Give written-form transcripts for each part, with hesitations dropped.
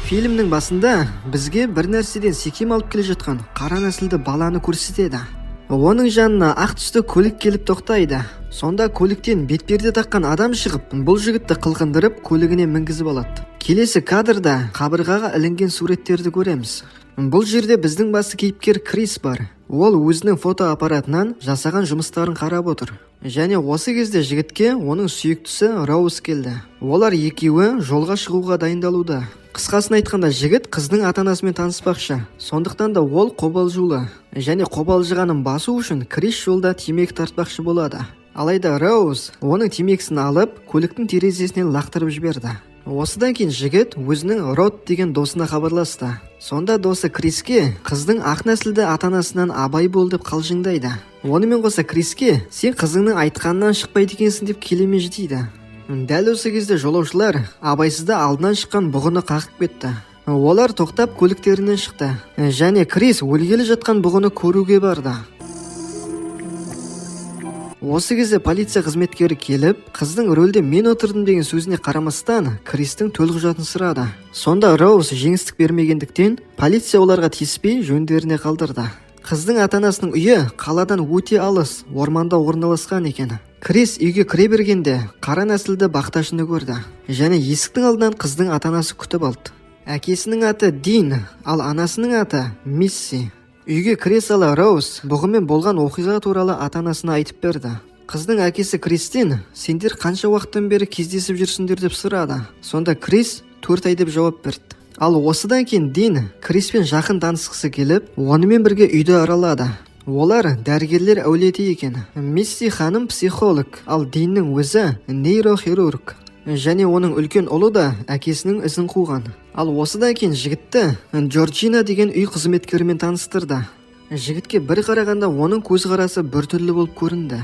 Фильмнің басында бізге бір нәрседен секем алып келе жатқан қара нәсілді баланы көрсетеді. Оның жанына ақ түсті көлік келіп тоқтайды. Сонда көліктен бетперде таққан адам шығып, бұл жігітті қылқындырып, көлігіне мінгізіп алады. Келесі кадрда қабырғаға ілінген суреттерді көреміз. Бұл жерде біздің басты кейіпкер Крис бар. Ол өзінің фотоаппаратынан жасаған жұмыстарын қарап отыр. Және осы кезде жігітке оның сүйіктісі Роуз келді. Олар екеуі жолға шығуға дайындалуда. Қысқасын айтқанда, жігіт қыздың ата-анасымен таныспақшы. Сондықтан да ол қобалжулы. Және қобалжығанын басу үшін Крис жолда темекі тартпақшы болады. Алайда Роуз оның темекісін алып, көліктің терезесінен лақтырып жіберді. Осыдан кейін жігіт өзінің Род деген досына хабарласты. Сонда досы Криске қыздың ақ нәсілді ата-анасынан абай бол деп қалжыңдайды. Онымен қоса Криске сен қызыңның айтқанынан шықпайды екенсің деп келемежі дейді. Дәл осы кезде жолаушылар абайсызда алдынан шыққан бұғыны қағып кетті. Олар тоқтап көліктерінен шықты. Және Крис өлгелі жатқан бұғыны көруге барды. Осы кезде полиция қызметкері келіп, қыздың рөлде мен отырдым деген сөзіне қарамастан, Кристің төлқұжатын сұрады. Сонда Роуз жеңістік бермегендіктен, полиция оларға тиіспей жөндеріне қалдырды. Қыздың ата-анасының үйі қаладан өте алыс, орманда орналасқан екен. Крис үйге кіре бергенде қара нәсілді бақташыны көрді. Және есіктің алдынан қыздың ата-анасы күтіп алды. Әкесінің аты Дин, ал анасының аты Мисси. Үйге кіре сала Роуз бұғымен болған оқиға туралы ата-анасына айтып берді. Қыздың әкесі Кристен, сендер қанша уақыттан бері кездесіп жүрсіңдер деп сұрады. Сонда Крис 4 ай деп жауап берді. Ал осыдан кейін Дин Криспен жақын танысқысы келіп, онымен бірге үйді аралады. Олар дәрігерлер әулеті екен. Мисси ханым психолог, ал Диннің өзі нейрохирург. Және оның үлкен ұлы да әкесінің ізін қуған. Ал осыдан кейін жігітті Джорджина деген үй қызметкерімен таныстырды. Жігітке бір қарағанда оның көзқарасы біртүрлі болып көрінді.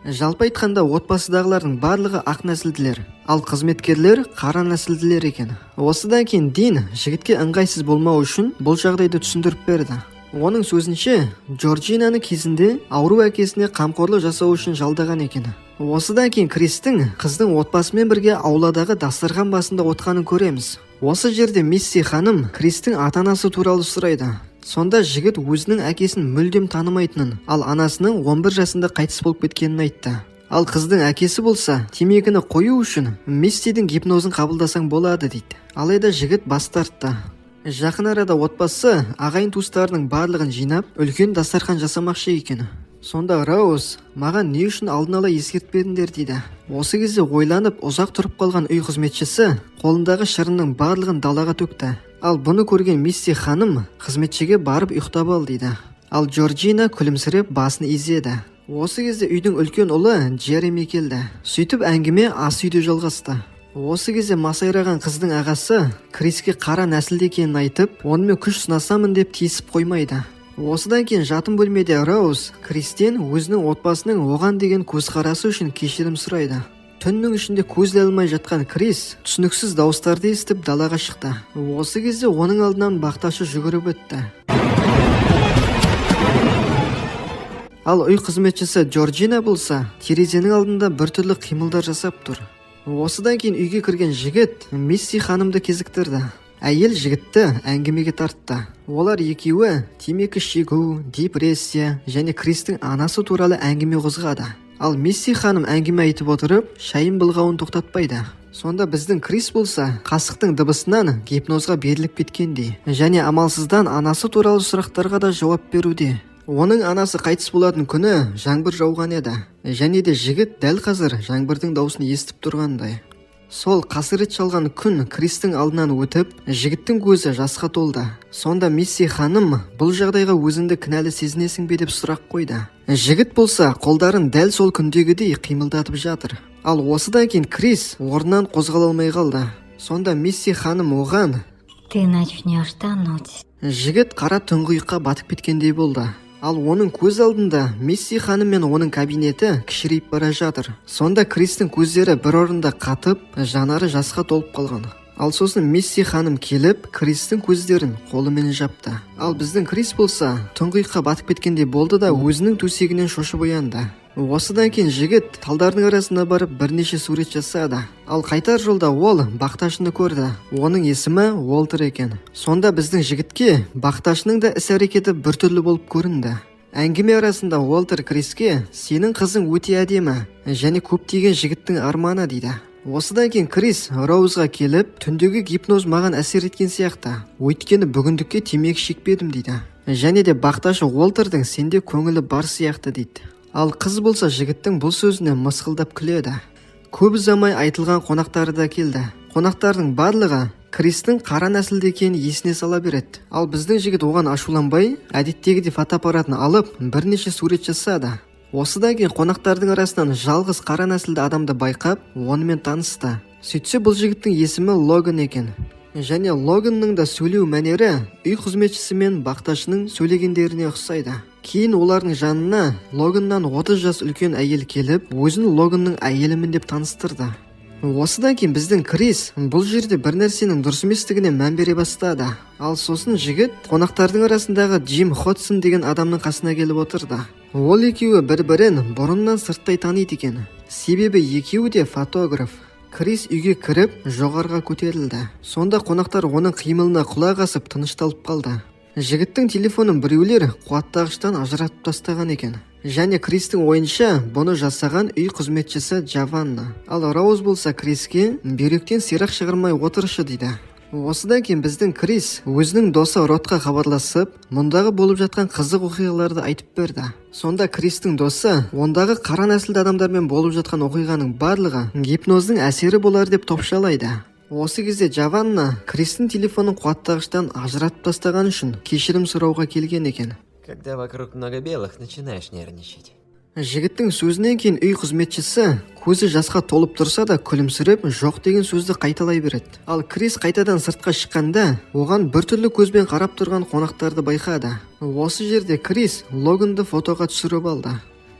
Жалпы айтқанда отбасыдағылардың барлығы ақ нәсілділер, ал қызметкерлер қара нәсілділер екен. Осыдан кейін Дин жігітке ыңғайсыз болмау үшін бұл жағдайды түсіндіріп берді. Оның сөзінше, Джорджинаны кезінде ауру әкесіне қамқорлық жасау үшін жалдаған екен. Осыдан кейін Кристің қыздың отбасымен бірге ауладағы дастархан басында отқанын көреміз. Осы жерде Мисси ханым Кристің ата-анасы туралы сұрайды. Сонда жігіт өзінің әкесін мүлдем танымайтынын, ал анасының 11 жасында қайтыс болып кеткенін айтты. Ал қыздың әкесі болса, темекіні қою үшін Миссидің гипнозын қабылдасаң болады дейді. Алайда жігіт бас тартты. Жақын арада отбасы ағайын туыстарының барлығын жинап, үлкен дастархан жасамақшы екен. Сонда Роуз маған не үшін алдын ала ескертпедіңдер дейді. Осы кезде ойланып ұзақ тұрып қалған үй қызметшісі қолындағы шырынның барлығын далаға төкті. Ал бұны көрген Мисси ханым қызметшіге барып ұйықтап ал дейді. Ал Джорджина күлімсіреп басын изеді. Осы кезде үйдің үлкен ұлы Джереми келді. Сөйтіп әңгіме ас үйде жалғасты. Осы кезде масайраған қыздың ағасы Криске қара нәсілді екенін айтып, онымен күш сынасамын деп тиісіп қоймайды. Осыдан кейін жатын бөлмеде Роуз Кристен өзінің отбасының оған деген көзқарасы үшін кешірім сұрайды. Түннің ішінде көз алмай жатқан Крис түсініксіз дауыстарды естіп далаға шықты. Осы кезде оның алдынан бақташы жүгіріп өтті. Ал үй қызметшісі Джорджина болса, терезенің алдында біртүрлі қимылдар жасап тұр. Осыдан кейін үйге кірген жігіт Мисси ханымды кезіктірді. Әйел жігітті әңгімеге тартты. Олар екеуі темекі шегу, депрессия және Кристің анасы туралы әңгіме қозғады. Ал Мисси ханым әңгіме айтып отырып, шайын былғауын тоқтатпайды. Сонда біздің Крис болса, қасықтың дыбысынан гипнозға беріліп кеткендей. Және амалсыздан анасы туралы сұрақтарға да жауап беруде. Оның анасы қайтыс болатын күні жаңбыр жауған еді. Және де жігіт дәл қазір жаңбырдың даусын естіп тұрғандай. Сол қасірет шалған күн Кристің алдынан өтіп, жігіттің көзі жасқа толды. Сонда Мисси ханым бұл жағдайға өзіңді кінәлі сезінесің бе деп сұрақ қойды. Жігіт болса қолдарын дәл сол күндегідей қимылдатып жатыр. Ал осыдан кейін Крис орнынан қозғала алмай қалды. Сонда Мисси ханым оған: Ты начнешь тонуть. Жігіт қара тұңғиыққа батып кеткендей болды. Ал оның көз алдында Мисси ханым мен оның кабинеті кішірейіп бара жатыр. Сонда Кристің көздері бір орында қатып, жанары жасқа толып қалған. Ал сосын Мисси ханым келіп, Кристің көздерін қолымен жапты. Ал біздің Крис болса, тұңғиыққа батып кеткендей болды да өзінің төсегінен шошып оянды. Осыдан кейін жігіт талдардың арасына барып бірнеше сурет жасады. Ал қайтар жолда ол бақташыны көрді. Оның есімі Уолтер екен. Сонда біздің жігітке бақташының да іс-әрекеті біртүрлі болып көрінді. Әңгіме арасында Уолтер Криске «Сенің қызың өте әдемі және көптеген жігіттің арманы» дейді. Осыдан кейін Крис Роузға келіп, түндегі гипноз маған әсер еткен сияқты. Өйткені бүгіндікке темекі шекпедім дейді. Және де бақташы Уолтердің сенде көңілі бар сияқты дейді. Ал қыз болса жігіттің бұл сөзіне мысқылдап күледі. Көп ұзамай айтылған қонақтары да келді. Қонақтардың барлығы Кристің қара нәсілді екенін есіне сала береді. Ал біздің жігіт оған ашуланбай, әдеттегідей фотоаппаратын алып, бірнеше сурет жасады. Осыдан кейін қонақтардың арасынан жалғыз қара нәсілді адамды байқап, онымен танысты. Сөйтсе бұл жігіттің есімі Логан екен. Және Логанның да сөйлеу мәнері үй қызметшісі мен бақташының сөйлегендеріне ұқсайды. Кейін олардың жанына Логаннан 30 жас үлкен әйел келіп, өзін Логанның әйелімін деп таныстырды. Осыдан кейін біздің Крис бұл жерде бір нәрсенің дұрыс еместігіне мән бере бастады. Ал сосын жігіт қонақтардың арасындағы Джим Ходсон деген адамның қасына келіп отырды. Ол екеуі бір-бірін бұрыннан сырттай таниды екен. Себебі екеуі де фотограф. Крис үйге кіріп жоғарға көтерілді. Сонда қонақтар оның қимылына құлақ асып тынышталып қалды. Жігіттің телефонын біреулер қуаттағыштан ажыратып тастаған екен. Және Кристің ойынша бұны жасаған үй қызметшісі Джованна. Ал Роуз болса Криске бүйректен сирақ шығармай отыршы дейді. Осыдан кейін біздің Крис өзінің досы Ротқа хабарласып, мұндағы болып жатқан қызық оқиғаларды айтып берді. Сонда Кристің досы ондағы қара нәсілді адамдармен болып жатқан оқиғаның барлығы гипноздың әсері болар деп топшалайды. Осы кезде Джованна Кристің телефонын қуаттағыштан ажыратып тастаған үшін кешірім сұрауға келген екен. Когда вокруг много белых, начинаешь нервничать. Жігіттің сөзінен кейін үй қызметшісі көзі жасқа толып тұрса да күлімсіреп жоқ деген сөзді қайталай береді. Ал Крис қайтадан сыртқа шыққанда оған біртүрлі көзбен қарап тұрған қонақтарды байқады. Осы жерде Крис Логанды фотоға түсіріп алды.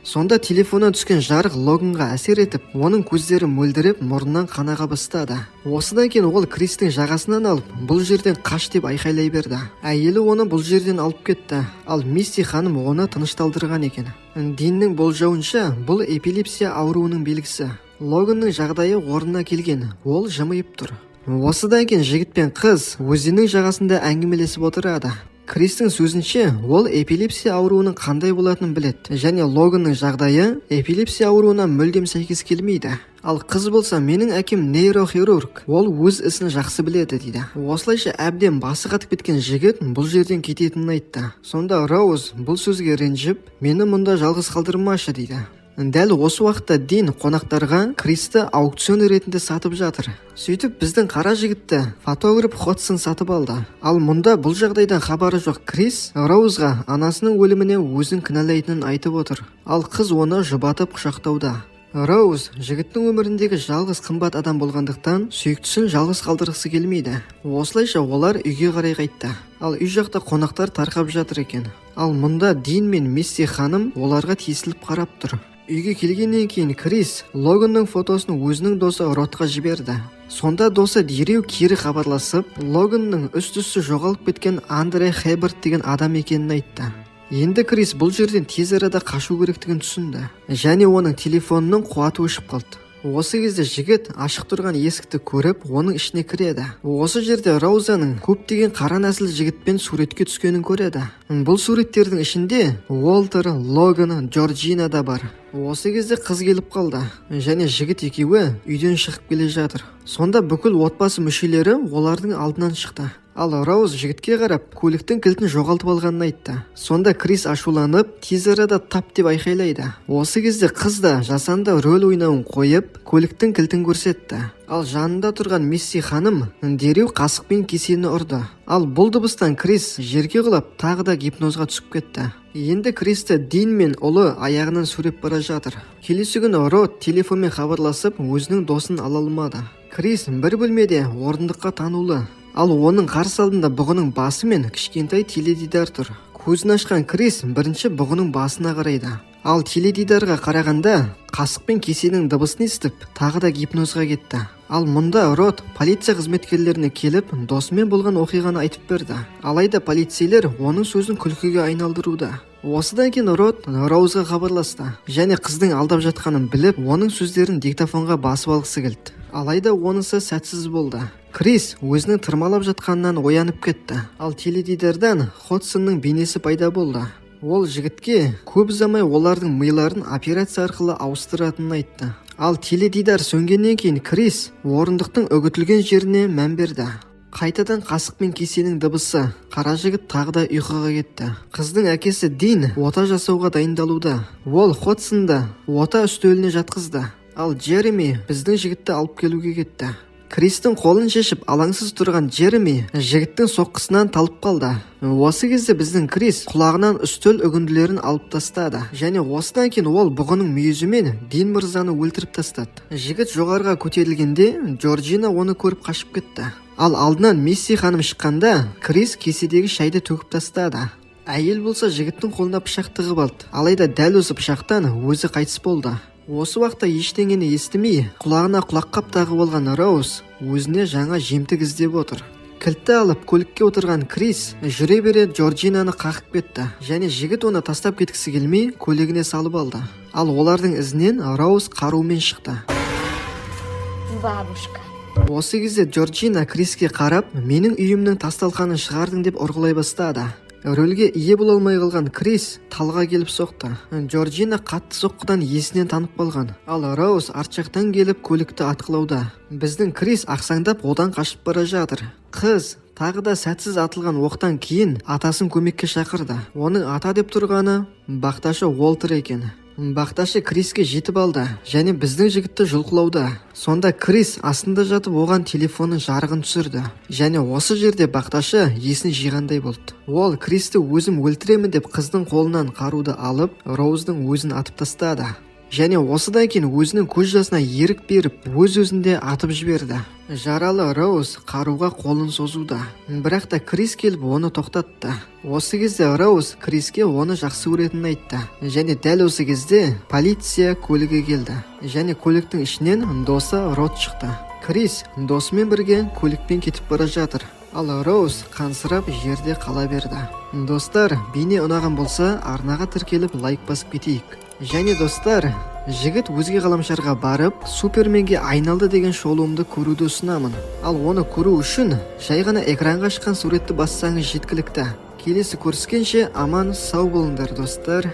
Сонда телефоннан түскен жарық Логанға әсер етіп, оның көздері мөлдіреп, мұрнынан қан аға бастады. Осыдан кейін ол Кристің жағасынан алып, бұл жерден қаш деп айқайлай берді. Әйелі оны бұл жерден алып кетті, ал Мисси ханым оны тынышталдырған екен. Диннің болжауынша, бұл эпилепсия ауруының белгісі. Логанның жағдайы орнына келген, ол жымиып тұр. Осыдан кейін жігіт пен қыз өзеннің жағасында әңгімелесіп отырады. Кристің сөзінше, ол эпилепсия ауруының қандай болатынын біледі, және Логанның жағдайы эпилепсия ауруына мүлдем сәйкес келмейді. Ал қыз болса, менің әкем нейрохирург, ол өз ісін жақсы біледі дейді. Осылайша әбден басы қатып кеткен жігіт бұл жерден кететінін айтты. Сонда Роуз бұл сөзге ренжіп, мені мұнда жалғыз қалдырмашы дейді. Дәл осы уақытта Дин қонақтарға Кристі аукцион ретінде сатып жатыр. Сөйтіп біздің қара жігітті фотограф Ходсон сатып алды. Ал мұнда бұл жағдайдан хабары жоқ Крис Роузға анасының өліміне өзін кінәлайтынын айтып отыр. Ал қыз оны жұбатып құшақтауда. Роуз жігіттің өміріндегі жалғыз қымбат адам болғандықтан сүйіктісін жалғыз қалдырғысы келмейді. Осылайша олар үйге қарай қайтты. Ал үй жақта қонақтар тарқап жатыр екен. Ал мұнда Дин мен Мисси ханым оларға тесіліп қарап тұр. Үйге келгеннен кейін Крис Логанның фотосын өзінің досы Ротқа жіберді. Сонда досы дереу кері хабарласып, Логанның үсті жоғалып кеткен Андре Хейберт деген адам екенін айтты. Енді Крис бұл жерден тез арада қашу керектігін түсінді. Және оның телефонының қуаты өшіп қалды. Осы кезде жігіт ашық тұрған есікті көріп, оның ішіне кіреді. Осы жерде Роузаның көптеген қара нәсіл жігітпен суретке түскенін көреді. Бұл суреттердің ішінде Уолтер, Логан, Джорджина да бар. Осы кезде қыз келіп қалды, және жігіт екеуі үйден шығып келе жатыр. Сонда бүкіл отбасы мүшелері олардың алдынан шықты. Ал Роуз жігітке қарап, көліктің кілтін жоғалтып алғанын айтты. Сонда Крис ашуланып, тез арада тап деп айқайлайды. Осы кезде қыз да жасанды рөл ойнауын қойып, көліктің кілтін көрсетті. Ал жанында тұрған Мисси ханым дереу қасықпен кесені ұрды. Ал бұл дыбыстан Крис жерге құлап, тағы да гипнозға түсіп кетті. Енді Кристі Дин мен ұлы аяғынан сүйреп бара жатыр. Келесі күні Рот телефонмен хабарласып, өзінің досын ала алмады. Крис бір бөлмеде орындыққа танулы. Ал оның қарсы алдында бұғының басы мен кішкентай теледидар тұр. Көзін ашқан Крис бірінші бұғының басына қарайды. Ал теледидарға қарағанда қасық пен кесенің дыбысын естіп, тағы да гипнозға кетті. Ал мұнда Рот полиция қызметкерлеріне келіп, досымен болған оқиғаны айтып берді. Алайда полицейлер оның сөзін күлкіге айналдыруда. Осыдан кейін Рот Роузға хабарласты және қыздың алдап жатқанын біліп, оның сөздерін диктофонға басып алғысы келді. Алайда онысы сәтсіз болды. Крис өзінің тырмалап жатқанынан оянып кетті. Ал теледидардан Ходсонның бейнесі пайда болды. Ол жігітке көп ұзамай олардың миларын операция арқылы ауыстыратынын айтты. Ал теледидар сөнгеннен кейін Крис орындықтың үгітілген жеріне мән берді. Қайтадан қасық пен кесенің дыбысы. Қара жігіт тағы да ұйқыға кетті. Қыздың әкесі Дин ота жасауға дайындалуда. Ол Ходсонды ота үстеліне жатқызды. Ал Джереми біздің жігітті алып келуге кетті. Кристің қолын шешіп алаңсыз тұрған Джереми жігіттің соққысынан талып қалды. Осы кезде біздің Крис құлағынан үстел үгінділерін алып тастады. Және осыдан кейін ол бұғының мүйізімен Дин мырзаны өлтіріп тастады. Жігіт жоғарыға көтерілгенде Джорджина оны көріп қашып кетті. Ал алдынан Мисси ханым шыққанда Крис кеседегі шайды төгіп тастады. Әйел болса жігіттің қолына пышақ тығып алды. Алайда дәл осы пышақтан өзі қайтыс болды. Осы уақытта ештеңені естімей, құлағына құлаққап тағып алған Роуз өзіне жаңа жемтік іздеп отыр. Кілтті алып көлікке отырған Крис жүре бере Джорджинаны қағып кетті және жігіт оны тастап кеткісі келмей көлігіне салып алды. Ал олардың ізінен Роуз қарумен шықты. Бабушка. Осы кезде Джорджина Криске қарап, менің үйімнің тасталқанын шығардың деп ұрғылай бастады. Рөлге ие бола алмай қалған Крис талға келіп соқты. Джорджина қатты соққыдан есінен танып қалған. Ал Роуз арт жақтан келіп көлікті атқылауда. Біздің Крис ақсаңдап одан қашып бара жатыр. Қыз тағы да сәтсіз атылған оқтан кейін атасын көмекке шақырды. Оның ата деп тұрғаны бақташы Уолтер екен. Бақташы Криске жетіп алды және біздің жігітті жұлқылауда. Сонда Крис астында жатып оған телефонның жарығын түсірді. Және осы жерде бақташы есін жиғандай болды. Ол Кристі өзім өлтіремін деп қыздың қолынан қаруды алып, Роуздың өзін атып тастады. Және осыдан кейін өзінің көз жасына ерік беріп, өз-өзінде атып жіберді. Жаралы Роуз қаруға қолын созуда. Бірақ та Крис келіп оны тоқтатты. Осы кезде Роуз Криске оны жақсы көретінін айтты. Және дәл осы кезде полиция көлігі келді. Және көліктің ішінен досы Рот шықты. Крис досымен бірге көлікпен кетіп бара жатыр. Ал Роуз қансырап жерде қала берді. Достар, бейне ұнаған болса, арнаға тіркеліп лайк басып кетейік. Және достар, жігіт өзге ғаламшарға барып, Суперменге айналды деген шолуымды көруді ұсынамын. Ал оны көру үшін жай ғана экранға шыққан суретті бассаңыз жеткілікті. Келесі көріскенше аман сау болыңдар достар.